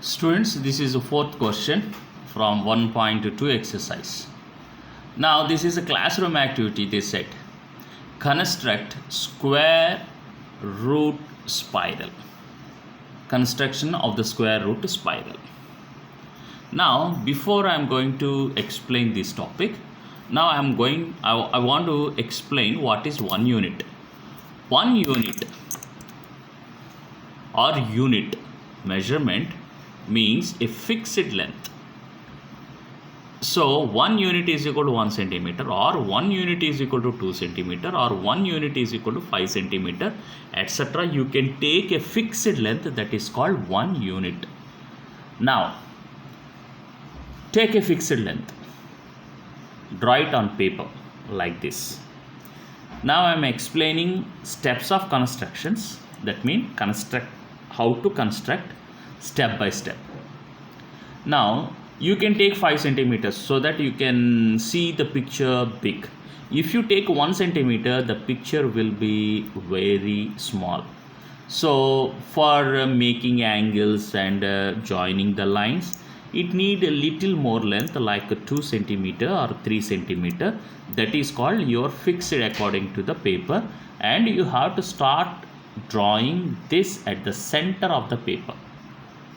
Students, this is the fourth question from 1.2 exercise. Now, this is a classroom activity. They said, construct square root spiral. Construction of the square root spiral. Now, before I am going to explain this topic, now I want to explain what is 1 unit. 1 unit or unit measurement means a fixed length. So 1 unit is equal to 1 centimeter, or 1 unit is equal to 2 centimeter, or 1 unit is equal to 5 centimeter, etc. You can take a fixed length that is called 1 unit. Now, take a fixed length, draw it on paper like this. Now I am explaining steps of constructions, that means how to construct step by step. Now you can take 5 centimeters so that you can see the picture big. If you take 1 centimeter, the picture will be very small. So for making angles and joining the lines, it need a little more length, like 2 centimeter or 3 centimeter. That is called your fixed according to the paper, and you have to start drawing this at the center of the paper.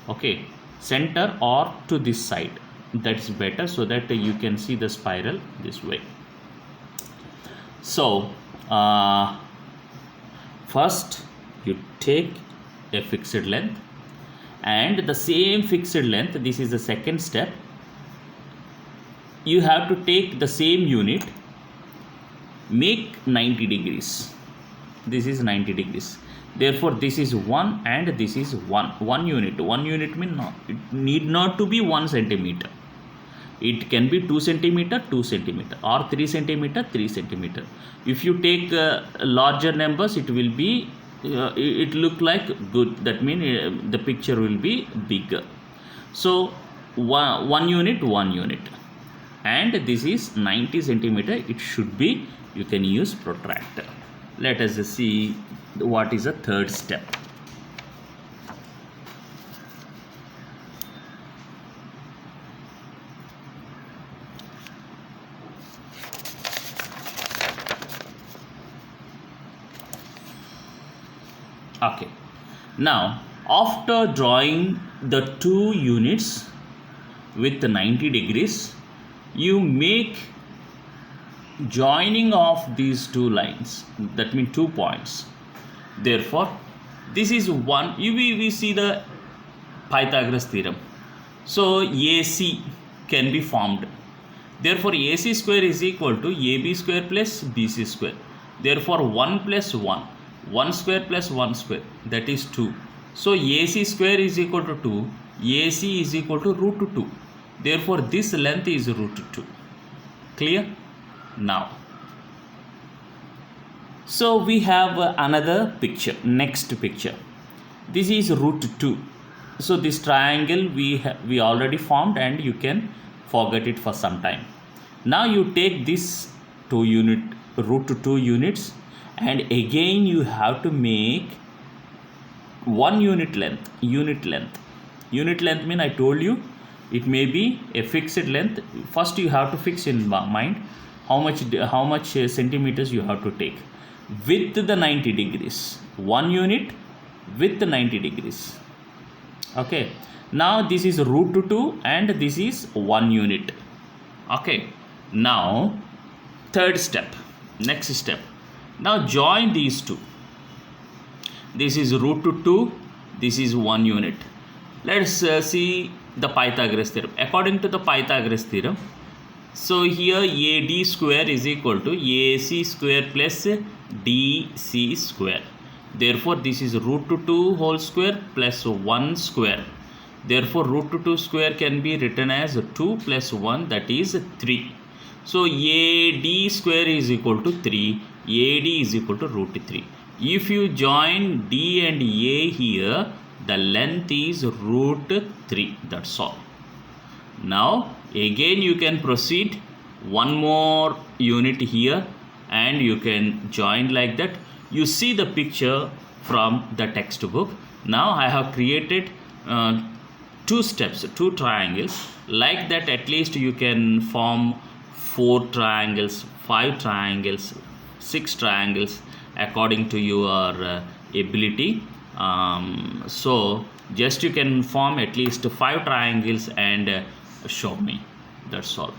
Okay, center or to this side, that's better, so that you can see the spiral this way. So first you take a fixed length, and the same fixed length, this is the second step, you have to take the same unit, make 90 degrees. This is 90 degrees. Therefore, this is 1 and this is 1 unit. 1 unit means it need not to be 1 centimeter. It can be 2 centimeter, 2 centimeter, or 3 centimeter, 3 centimeter. If you take larger numbers, it will be it look like good. That means the picture will be bigger. So 1 unit, 1 unit, and this is 90 centimeter. It should be. You can use protractor. Let us see what is the third step. Okay, now after drawing the 2 units with 90 degrees, you make joining of these 2 lines, that means 2 points. Therefore, this is one. We see the Pythagoras theorem. So AC can be formed. Therefore, AC square is equal to AB square plus BC square. Therefore, 1 plus 1, 1 square plus 1 square, that is 2. So AC square is equal to 2. AC is equal to root 2. Therefore, this length is root 2. Clear? Now, so we have another picture, next picture. This is root 2. So this triangle we already formed, and you can forget it for some time. Now you take this root 2 units, and again you have to make 1 unit length. Unit length means, I told you, it may be a fixed length. First you have to fix in mind how much centimeters you have to take with the 90 degrees. 1 unit with the 90 degrees. Okay, now this is root 2 and this is 1 unit. Okay, now third step, next step. Now join these 2. This is root 2, this is 1 unit. Let's see the Pythagoras theorem. According to the Pythagoras theorem, so here AD square is equal to AC square plus DC square. Therefore, this is root 2 whole square plus 1 square. Therefore, root 2 square can be written as 2 plus 1, that is 3. So AD square is equal to 3. AD is equal to root 3. If you join D and A here, the length is root 3. That's all. Now again you can proceed 1 more unit here, and you can join like that. You see the picture from the textbook. Now I have created two steps, two triangles. Like that, at least you can form 4 triangles, 5 triangles, 6 triangles according to your ability. So just you can form at least 5 triangles and show me. That's all.